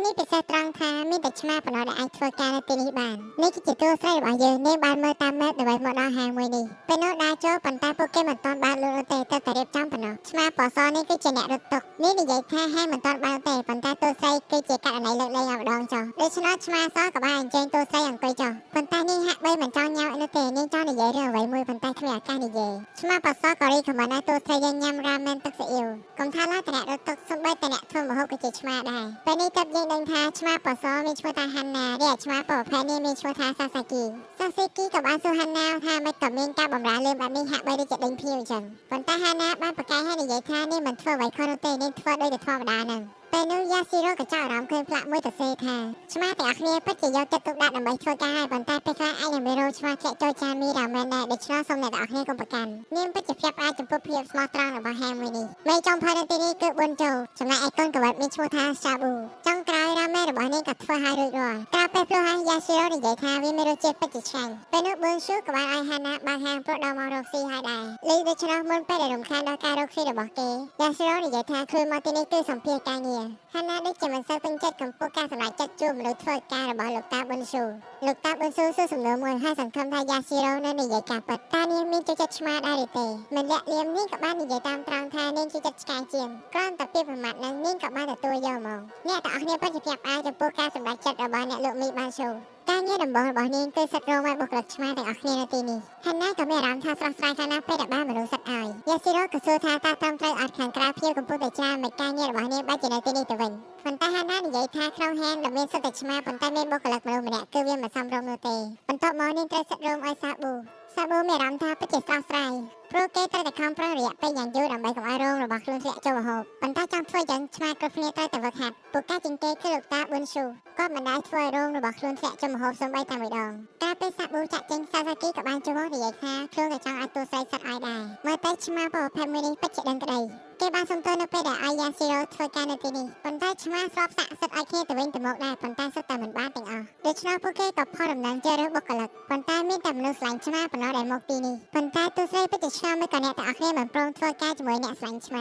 នេះពិសេសត្រង់ថាមានតែឆ្មាប៉ុណ្ណោះដែលអាចធ្វើការនៅទីនេះបាននេះគឺជាតួស្រីរបស់យើងនាងបានមើលតាមម៉េបដើម្បីមកដល់ហាងមួយនេះពេលនោះដើរចូលប៉ុន្តែពួកគេមិនទាន់បានលក់នោះទេតែរៀបចំប៉ុណ្ណោះឆ្មាពណ៌សនេះគឺជាអ្នករត់តុនេះនិយាយថាហាងមិនទាន់បើកទេប៉ុន្តែតួស្រីគឺជាករណីលើកលែងឲ្យម្ដងចុះដូច្នោះឆ្មាសក៏បានអញ្ជើញតួស្រីអង្គុយចុះប៉ុន្តែនាងហាក់បីមិនចង់ញ៉ាំនោះទេនាងចង់និយាយរឿងអ្វីមួយប៉ុន្តែគ្មានឱកាសនិយាយឆ្មាពណ៌សក៏រីកខំបានតួស្រីយើងញ៉ាំរ៉ាមែនទឹកស៊ីអ៊ីវកុំថាឡើយតែអ្នករត់តុសំបីតែអ្នកធ្វើម្ហូបក៏ជាឆ្មាដែរពេលនេះទើបយើងដឹងថាឆ្មាពណ៌សមានឈ្មោះថាហាន់ណារីឯឆ្មាប្រភេទនេះមានឈ្មោះថាសាសាគីក៏បានសួរហាន់ណាថាមិនក៏មានការបម្រើលឿនបែបនេះហាក់បីដូចជាដេញភ្នៀវអញ្ចឹងប៉ុន្តែហាន់ណាបានប្រកែកហើយនិយាយថានេះមិនធ្វើអ្វីខុសនោះទេនេះធ្វើដូចតែធម្មតាហ្នឹងពេលនោះយ៉ាស៊ីរ៉ូក៏ចាប់អារម្មណ៍ឃើញផ្លាកមួយទៅសេថាឆ្មាទាំងអស់គ្នាពិតជាយកចិត្តទុកដាក់ដើម្បីធ្វើការហើយប៉ុន្តែពេលខ្លះអាចនឹងមានរោឆ្មាធ្លាក់ចូលចានមីរ៉ាមែនដែរដូច្នោះសូមអ្នកទាំងអស់គ្នាកុំប្រកាន់នាងពិតជាភ្ញាក់ផ្អើលចំពោះភាពស្មោះត្រង់របស់ហាងមួយនេះមេចុងភៅនៅទីនេះគឺប៊ុនជូចំណែកឯកូនកវិតមានឈ្មោះថាសាប៊ូចុងក្រោយរ៉ាមែនរបស់នាងក៏ធ្វើឲ្យរួចរាល់ក្រោយពេលភ្លោះហើយយ៉ាស៊ីរ៉ូនិយាយថាវាមានរសជាតិពិតជាឆ្ងាញ់ពេលនោះប៊ុនស៊ូក៏បានឲ្យហាណាបើកហាងព្រោះដល់មករកស៊ីហើយដែរលីដូច្នោះមុនពេលដែលរំខានដល់ការរកស៊ីរបស់គេយ៉ាស៊ីរ៉ូនិយាយថាខ្លួនមកទីនេះគឺសម្ភារការងារហាណាដូចជាមិនសូវពេញចិត្តចំពោះការសម្រេចចិត្តជួបមនុស្សធ្វើការរបស់លោកតាប៊ុនស៊ូលោកតាប៊ុនស៊ូសួរសំណួរមួយហើយសង្ឃឹមថាយ៉ាស៊ីរ៉ូនៅនិយាយការពិតតើនាងមានចូលចិត្តឆ្មាដែរឬទេមិនលាក់លៀមនាងក៏បាននិយាយតាមត្រង់ថានាងចូលចិត្តឆ្កែជាងគ្រាន់តែពាក្យប្រមាថនឹងនាងក៏បានទទួលយកមកអ្នកទាំងអស់គ្នាពិតជាភ្ញាក់ផ្អើលចំពោះការសម្រេចចិត្តរបស់អ្នកលោកមីបានស៊ូការងារដំបូងរបស់នាងគឺសិតរងឲ្យបុគ្គលិកឆ្មាទាំងអស់គ្នានៅទីនេះហាណាក៏មានអារម្មណ៍ថាស្រស់ស្រាយខ្លាំងណាស់ពេលដែលបានមនុស្សសិតឲ្យយ៉ាស៊ីរ៉ូក៏សួរថាតើត្រឹមត្រូវអត់ខាងក្រៅភៀវកំពុងតែច្រើនមិនការងាររបស់នាងបែរជានៅទីនេះទៅវិញប៉ុន្តែហាណានិយាយថាក្នុងហាងដែលមានសិតតែឆ្មាប៉ុន្តែមានបុគ្គលិកមនុស្សម្នាក់គឺវាមិនសមរម្យនោះទេបន្ទាប់មកនាងត្រូវសិតរងឲ្យសាប៊ូមានអារម្មណ៍ថាពិតជាស្រស់ស្រាយព្រោះគេត្រូវតែខំប្រឹងរយៈពេលយ៉ាងយូរដើម្បីកុំឲ្យរោងរបស់ខ្លួនធ្លាក់ចូលម្ហូបប៉ុន្តែចង់ធ្វើយ៉ាងឆ្មាគ្រប់គ្នាត្រូវតែវឹកហាត់ពួកការជាងគេគឺលោកតាប៊ុនស៊ូគាត់មិនដែលធ្វើឲ្យរោងរបស់ខ្លួនធ្លាក់ចូលម្ហូបសូម្បីតែមួយដងកាលពេលសាប៊ូចាក់ចេញសាសាគីក៏បានចូលមកនិយាយថាខ្លួនក៏ចង់ឲ្យតួស្រីសិតឲ្យដែរមើលទៅឆ្មាប្រភេទមួយនេះពិតជាដឹងក្តីគេបានសុំទោសនៅពេលដែលអាយ៉ាស៊ីរ៉ូធ្វើការនៅទីនេះប៉ុន្តែឆ្មាស្របសាក់សិតឲ្យគ្នាទៅវិញទៅមកដែរប៉ុន្តែសិតតែមិនបានទាំងអស់ដូច្នោះពួកគេក៏ផុសដំណឹងជ្រើសរើសបុគ្គលិកប៉ុន្តែមានតែមនុស្សស្រឡាញ់ឆ្មាប៉ុណ្ណោះដែលមកទីនេះប៉ុន្តែតួស្រីពិតជាឆ្ងល់មិនក៏អ្នកទាំងអស់គ្នាមិនព្រមធ្វើការជាមួយអ្នកស្រឡាញ់ឆ្មា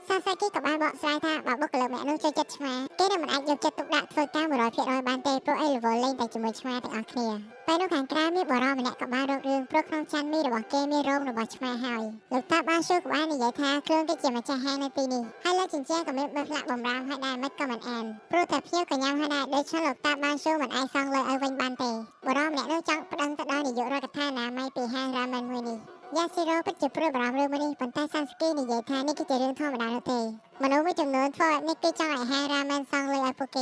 សាសាគីក៏បានបកស្រាយថាបើបុគ្គលិកម្នាក់នោះចូលចិត្តឆ្មាគេនឹងមិនអាចយកចិត្តទុកដាក់ធ្វើការ 100% បានទេព្រោះអីល្វល់លេងតែជាមួយឆ្មាទាំងអស់គ្នាពេលនោះខាងក្រៅមានបរិយាម្នាក់ក៏បានរករឿងព្រោះក្នុងចានមីរបស់គេមានរោមរបស់ឆ្មាហើយលោកតាបានជួក៏បាននិយាយថាខ្លួនគេជាម្ចាស់ហាងនៅទីនេះហើយលើជញ្ជាំងក៏មានបិទផ្លាកបំរាមហើយដែរមិនក៏មិនអានព្រោះតែភ្ញៀវក៏ញ៉ាំហើយដែរដូច្នេះលោកតាបានជួមិនអាចសងលុយឲ្យវិញបានទេបរិយាម្នាក់នោះចង់ប្តឹងទៅដល់នាយករដ្ឋាភិបាលណាមីពីហាងរ៉ាមែនមួយនេះយ៉ាស៊ីរ៉ូពិតជាព្រួយបារម្ភរឿងនេះប៉ុន្តែសាស្គីនិយាយថានេះគឺជារឿងធម្មតានោះទេមនុស្សមួយចំនួនធ្វើនេះគេចង់ឲ្យហាងរ៉ាមែនសងលុយឲ្យពួកគ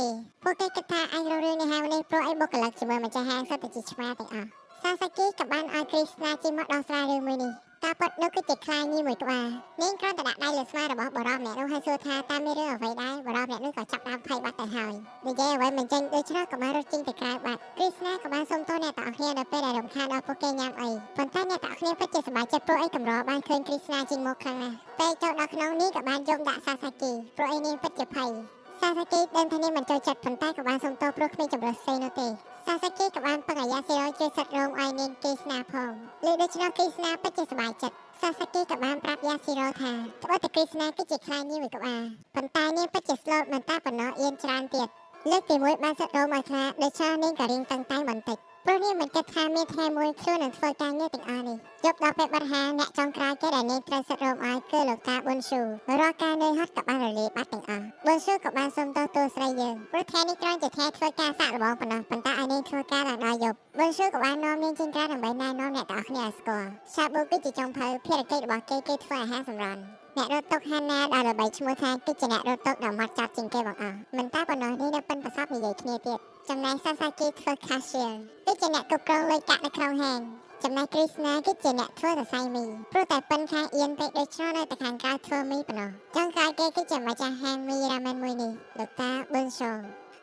េគិតថាអាចរករឿងនៅហាងនេះព្រោះអីបុគ្គលិកជាមួយម្ចាស់ហាងសុទ្ធតែជាឆ្មាទាំងអស់សាសាគីក៏បានឲ្យគ្រីស្ណាជិះមកដោះស្រាយរឿងមួយនេះការពិតនោះគឺជាខ្លាញីមួយក្បាលនាងគ្រាន់តែដាក់ដៃលើស្មារបស់បរិយាម្នាក់នោះហើយសួរថាតើមានរឿងអ្វីដែរបរិយាម្នាក់នោះក៏ចាប់ដើមភ័យបាត់ទៅហើយនិយាយអ្វីមិនចេញដូច្នោះក៏បានរត់ចេញទៅក្រៅបាត់គ្រីស្ណាក៏បានសុំទោសអ្នកទាំងអស់គ្នានៅពេលដែលរំខានដល់ពួកគេញ៉ាំអីប៉ុន្តែអ្នកទាំងអស់គ្នាពិតជាសប្បាយចិត្តព្រោះអីកម្របានឃើញគ្រីស្ណាចេញមកខ្លាំងណាស់ពេលចូលដល់ក្នុងនេះក៏បានយកដាក់សាសាគីព្រោះអីនាងពិតជាភ័យសាសាគីដឹងថានាងមិនចូលចិត្តប៉ុន្តែក៏បានសុំទោសព្រោះគ្មានចម្រើសផ្សេងនោះទេសាសាគីក៏បានពឹងអាយ៉ាស៊ីរ៉ូជួយសិតរោមឲ្យនាងគ្រីស្ណាផងលើដូច្នោះគ្រីស្ណាពិតជាសប្បាយចិត្តសាសាគីក៏បានប្រាប់យ៉ាស៊ីរ៉ូថាត្បិតតែគ្រីស្ណាគឺជាខ្លាញីមួយក្បាលប៉ុន្តែនាងពិតជាស្លូតមិនតែប៉ុណ្ណោះអៀនច្រើនទៀតលើកទី1បានសិតរោមឲ្យខ្លាដូច្នេះនាងក៏រៀងតឹងតែងបន្តិចព្រោះនាងមិនគិតថាមានថ្ងៃមួយខ្លួននឹងធ្វើការងារទាំងអស់នេះយកដល់ពេលបាត់ហាងអ្នកចុងក្រោយគេដែលនាងត្រូវសិតរោមឲ្យគឺលោកតាប៊ុនស៊ូរាល់ការនឿយហត់ក៏បានរលាយបាត់ទាំងអស់ប៊ុនស៊ូក៏បានសុំទោសតួស្រីយើងព្រោះថ្ងៃនេះគ្រាន់ជាថ្ងៃធ្វើការសាកល្បងប៉ុណ្ណោះប៉ុន្តែឲ្យនាងធ្វើការដល់យប់ប៊ុនស៊ូក៏បាននាំនាងចេញក្រៅដើម្បីណែនាំអ្នកទាំងអស់គ្នាឲ្យស្គាល់សាប៊ូគឺជាចុងភៅភារកិច្ចរបស់គេធ្វើអាហារសម្រន់អ្នករត់តុហាណាដែលល្បីឈ្មោះថាគឺជាអ្នករត់តុដ៏ម៉ត់ចត់ជាងគេបង្អស់មិនតែប៉ុណ្ណោះនេះនៅប៉ិនប្រសពនិយាយគ្នាទៀតចំណែកសាសាគីធ្វើ cashier គឺជាអ្នកគ្រប់គ្រងលុយកាក់នៅក្នុងហាងចំណែកគ្រីស្ណាគឺជាអ្នកធ្វើសរសៃមីព្រោះតែប៉ិនខាងអៀនពេកដូច្នោះនៅតែខាងក្រៅធ្វើមីប៉ុណ្ណោះចុងក្រោយគេគឺជាម្ចាស់ហាងមីរ៉ាមែនមួយនេះលោកតាប៊ុនស៊ូ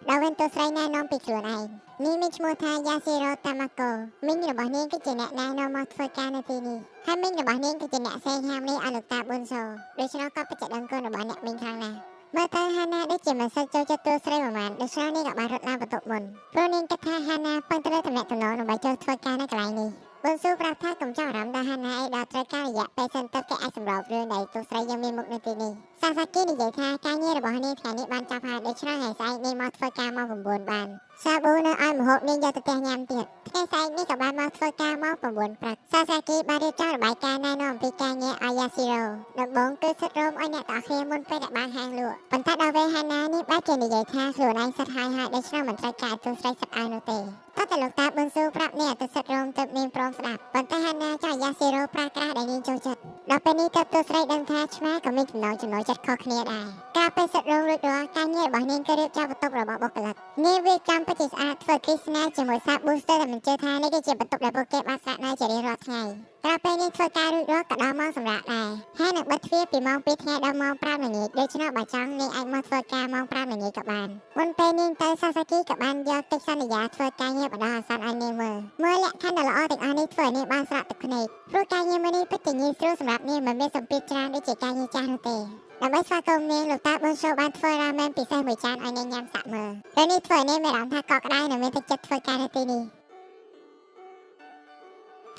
ដល់វិញតួស្រីណែនាំពីខ្លួនឯងនេះមានឈ្មោះថាយ៉ាស៊ីរ៉ូតាម៉ាកូមីងរបស់នាងគឺជាអ្នកណែនាំមកធ្វើការនៅទីនេះហើយមីងរបស់នាងគឺជាអ្នកសេហាមនេះឲ្យលោកតាប៊ុនស៊ូដូច្នោះក៏ពិតជាដឹងគុណរបស់អ្នកមីងខ្លាំងណាស់មើលទៅហាណាដូចជាមិនសូវចូលចិត្តតួស្រីប្រហែលដូច្នេះនាងក៏បានរត់ឡើងបន្ទប់មុនព្រោះនាងគិតថាហាណាពឹងទៅលើតំណែងដើម្បីចូលធ្វើការនៅកន្លែងនេះប៊ុនស៊ូប្រាប់ថាកុំចាប់អារម្មណ៍ដល់ហាណាអីដល់ត្រូវការរយៈពេលសិនទៅគេអាចសម្របរឿងដែលតួស្រីយើងមានមុខនៅទីនេះ សាសាគីនិយាយថាការងាររបស់នាងថ្ងៃនេះបានចាប់ហើយដូច្នេះថ្ងៃស្អែកនាងមកធ្វើការម៉ោង9បានសាប៊ូនៅឲ្យម្ហូបនាងយកទៅផ្ទះញ៉ាំទៀតថ្ងៃស្អែកនេះក៏បានមកធ្វើការម៉ោង9ព្រឹកសាសាគីបានរៀបចំរបាយការណ៍ណែនាំអំពីការងារឲ្យយ៉ាស៊ីរ៉ូដំបូងគឺសិតរោមឲ្យអ្នកទាំងគ្នាមុនពេលដែលបានហាងលក់ប៉ុន្តែដល់ពេលហាណានេះបែរជានិយាយថាខ្លួនឯងសិតហើយដូច្នេះមិនត្រូវការទូស្រីសិតឲ្យនោះទេតើតើលោកតាប៊ុនស៊ូប្រាប់នាងទៅសិតរោមទៅនាងព្រមស្ដាប់ប៉ុន្តែហាណាចង់យ៉ាស៊ីរ៉ូប្រើក្រាស់ដែលនាងចូលចិត្តដល់ពេលនេះទៅទូស្រីដឹងថាឆ្មាក៏មានចំណូលចិត្តខុសគ្នាដែរកាលពេលសិតរោមរួចរាល់ការងាររបស់នាងក៏រៀបចំបន្ទប់របស់បុគ្គលិកនាងរៀបចំពិធីស្អាតធ្វើគ្រីស្មាជាមួយសាប៊ូស្ទើរតែមិនជឿថានេះគឺជាបន្ទប់ដែលពួកគេបានស្នាក់នៅជារៀងរាល់ថ្ងៃក្រោយពេលនេះធ្វើការរួចរាល់ក៏ដល់ម៉ោងសម្រាប់ដែរហើយនឹងបិទទ្វារពីម៉ោង2ថ្ងៃដល់ម៉ោង5ល្ងាចដូច្នេះបើចង់នាងអាចមកធ្វើការម៉ោង5ល្ងាចក៏បានមុនពេលនាងទៅសាសាគីក៏បានយកកិច្ចសន្យាធ្វើការងារបណ្ដោះអាសន្នឲ្យនាងមើលលក្ខខណ្ឌដ៏ល្អទាំងអស់នេះធ្វើឲ្យនាងបានស្រក់ទឹកភ្នែកព្រោះការងារមួយនេះពិតជាងាយស្រួលសម្រាប់នាងមិនមានសម្ពាធច្រើនដូចជាការងារចាស់នោះទេដើម្បីស្វាគមន៍នាងលោកតាប៊ុនសូបានធ្វើរ៉ាមែនពិសេសមួយចានឲ្យនាងញ៉ាំសាក់មើលពេលនេះធ្វើឲ្យនាងមានអារម្មណ៍ថាកក់ក្ដៅនិងមានទឹកចិត្តធ្វើការនៅទីនេះ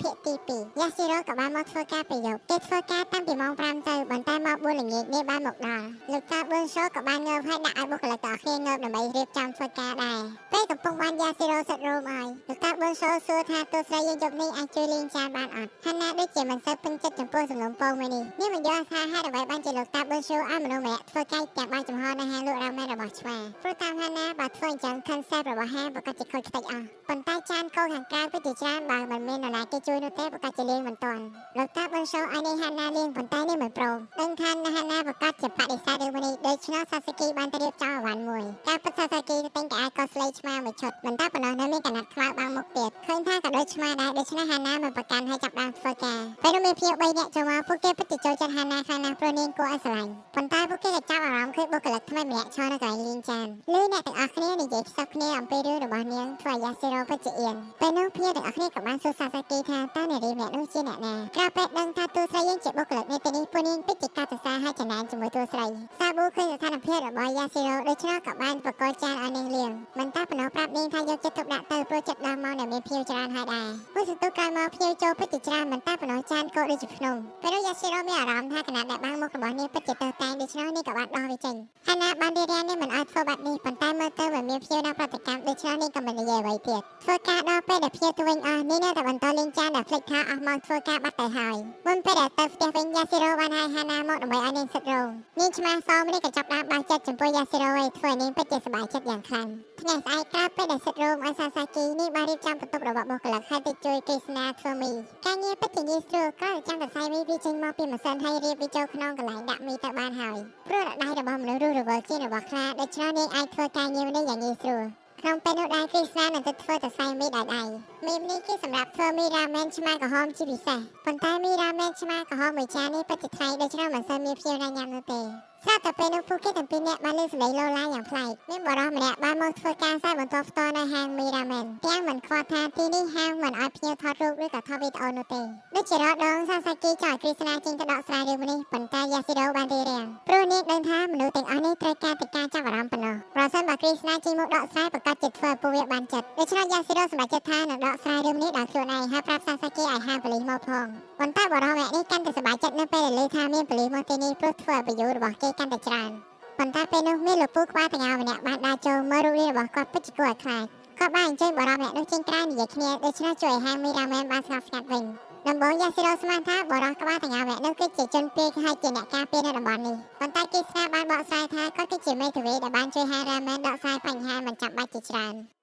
ភាគទី2យ៉ាស៊ីរ៉ូក៏បានមកធ្វើការប្រយោគគេធ្វើការតាំងពីម៉ោង5ទៅបន្តែម៉ោង4ល្ងាចនេះបានមកដល់លោកតាប៊ុនសូក៏បានងើបហើយដាក់ឲ្យបុគ្គលិកទាំងគ្នាងើបដើម្បីរៀបចំធ្វើការដែរពេលកំពុងបានយ៉ាស៊ីរ៉ូសិតរោមឲ្យលោកតាប៊ុនសូសួរថាទូស្រីយើងយប់នេះអាចជួយលេងចានបានអត់ហាណាដូចជាមិនសូវពេញចិត្តចំពោះសំណុំពងមួយនេះនាងមិនយល់ថាហេតុអ្វីបានជាលោកតាប៊ុនសូឲ្យមនុស្សម្នាក់ធ្វើការទាំងបានចំហនៅហាងលក់រ៉ាមែនរបស់ឆ្មាព្រោះតាមហាណាបើធ្វើអញ្ចឹង concept របស់ហាងប្រកាសជាខូចខ្ទេចអស់ប៉ុន្តែចានកោខាងក្រៅពិតជាច្រើនបើមិនមាននរណាគេជួយនោះទេប្រកាសជាលេងមិនទាន់លោកតាប៊ុនសូឲ្យនាងហាណាលេងប៉ុន្តែនាងមិនព្រមដឹងថាហាណាប្រកាសជាបដិសេធរឿងនេះដូច្នេះសាសាគីបានទៅរៀបចំអវ៉ាន់មួយការពិតសាសាគីទិញកៅអៅកោស្លេឆ្មាមួយឈុតមិនតែប៉ុណ្ណោះនៅមានកណាត់ខ្មៅបាំងមុខទៀតឃើញថាក៏ដូចឆ្មាដែរដូច្នេះហាណាមិនប្រកាន់ឲ្យចាប់ដើមធ្វើការពេលនោះមានភ្ញៀវ3នាក់ចូលមកពួកគេពិតជាចូលចិត្តហាណាខ្លាំងណាស់ព្រោះនាងគួរឲ្យស្រឡាញ់ប៉ុន្តែពួកគេក៏ចាប់អារម្មណ៍ឃើញបុគ្គលិកថ្មីម្នាក់ឈរនៅកន្លែងលេងចានលឺអ្នកទាំងអស់គ្នានិយាយខ្សឹបគ្នាអំពីរឿងរបស់នាងធ្វើឲ្យយ៉ាស៊ីរ៉ូពិតជាអៀនពេលនោះភ្ញៀវទាំងអស់គ្នាក៏បានសួរសាសាគីថាតើនារីម្នាក់នោះជាអ្នកណាក្រោយពេលដឹងថាទូស្រីយើងជាបុគ្គលិកនៅទីនេះពួកនាងពិតជាកាត់សរសើរឲ្យចំណានជាមួយទូស្រីសាប៊ូឃើញស្ថានភាពរបស់យ៉ាស៊ីរ៉ូដូច្នេះក៏បានប្រកល់ចានឲ្យនាងលាងមិនតែប៉ុណ្ណោះប្រាប់នាងថាយកចិត្តទុកដាក់ទៅព្រោះចិត្តដល់មកដែលមានភ្ញៀវច្រើនហើយដែរមួយសន្ទុះក្រោយមកភ្ញៀវចូលពិតជាច្រើនមិនតែប៉ុណ្ណោះចានកោដូចជាភ្នំពេលនោះយ៉ាស៊ីរ៉ូមានអារម្មណ៍ថាគណៈដែលបាំងមុខរបស់នាងពិតជាទៅតែងដូច្នេះនាងក៏បានដោះវាចេញហាណាបានរៀបរៀងនាងមិនឲ្យធ្វើបាត់នេះប៉ុន្តែមើលទៅមិនមានភ្ញៀវណាប្រតិកម្មដូច្នេះនាងក៏មិននិយាយអ្វីទៀតធ្វើការដល់ពេលដែលភ្ញៀវទៅវិញអស់នាងនៅតែបន្តលេងចានដែលភ្លេចថាអស់មកធ្វើការបាត់ទៅហើយមុនពេលដែលទៅផ្ទះវិញយ៉ាស៊ីរ៉ូបានឲ្យហាណាមកដើម្បីឲ្យនាងសិតរោងនាងឆ្មាសមនេះក៏ចាប់ដើមបាក់ចិត្តចំពោះយ៉ាស៊ីរ៉ូឲ្យធ្វើឲ្យនាងពិតជាសប្បាយចិត្តយ៉ាងខ្លាំងថ្ងៃស្អែកក្រោយពេលដែលសិតរោងឲ្យសាសាគីនេះបានរៀបចំបន្ទប់របស់បុគ្គលិកឲ្យទៅជួយគិស្នាធ្វើមីការងារពិតជាងាយស្រួលក្រោយចាំតែខ្សែមីវាចេញមកពីម៉ាស៊ីនហើយរៀបវាចូលក្នុងកន្លែងដាក់មីទៅបានហើយព្រោះដៃរបស់មនុស្សរស់រវើកជាងរបស់ខ្លាដូច្នេះនាងអាចធ្វើការងារនេះយ៉ាងងាយស្រួលក្នុងពេលនោះដែរគ្រីស្ណានឹងទៅធ្វើទៅខ្សែមីដោយដៃមីនេះគឺសម្រាប់ធ្វើមីរ៉ាមែនឆ្មាក្រហមជាពិសេសប៉ុន្តែមីរ៉ាមែនឆ្មាក្រហមមួយចាននេះពិតជាថ្លៃដូច្នេះមិនសូវមានភ្ញៀវណាញ៉ាំនោះទេស្រាប់តែពេលនោះពួកគេទាំងពីរនាក់បានលើសម្លេងឡូឡាយ៉ាងប្លែកមានបរិសម្នាក់បានមកធ្វើការសាយបន្តផ្ទាល់នៅហាងមីរ៉ាមែនទាំងមិនខ្វល់ថាទីនេះហាងមិនឲ្យភ្ញៀវថតរូបឬក៏ថតវីដេអូនោះទេដូចជារដងសាសាគីចោលគ្រីស្ណាចេញទៅដកស្រាយរឿងនេះប៉ុន្តែយ៉ាស៊ីរ៉ូបានរៀបរៀងព្រោះនាងដឹងថាមនុស្សទាំងអស់នេះត្រូវការតែការចាប់អារម្មណ៍ប៉ុណ្ណោះប្រសិនបើគ្រីស្ណាចេញមកដកស្រាយប្រកាសជាធ្វើឲ្យពួកវាបានចិត្តដូច្នេះយ៉ាស៊ីរ៉ូសម្រេចចិត្តថានឹងដកស្រាយរឿងនេះដោយខ្លួនឯងហើយប្រាប់សាសាគីឲ្យហាងប៉ូលីសមកផងប៉ុន្តែបរិសម្នាក់នេះកាន់តែសប្បាយចិត្តនៅពេលដែលឮថាមានប៉ូលីសមកទីនេះព្រោះធ្វើឲ្យប្រយោជន៍របស់គេកាន់តែច្រើនប៉ុន្តែពេលនោះមានលោកពូក្បាលតញ៉ាម្នាក់បានដើរចូលមើលរូបរាងរបស់គាត់ពិតជាគួរឲ្យខ្លាចគាត់បានអញ្ជើញបរិសម្នាក់នោះចេញក្រៅនិយាយគ្នាដូច្នេះជួយឲ្យហាងមីរ៉ាមែនបានស្ងប់ស្ងាត់វិញដំបូងយ៉ាស៊ីរ៉ូស្មានថាបរិសក្បាលតញ៉ាម្នាក់នោះគឺជាជនពាយហើយជាអ្នកការពារនៅតំបន់នេះប៉ុន្តែគេស្នាបានបកស្រាយថាគាត់គឺជាមេធាវីដែលបានជួយហាងរ៉ាមែនដកស្រាយបញ្ហាមិនចាំបាច់ជាច្រើន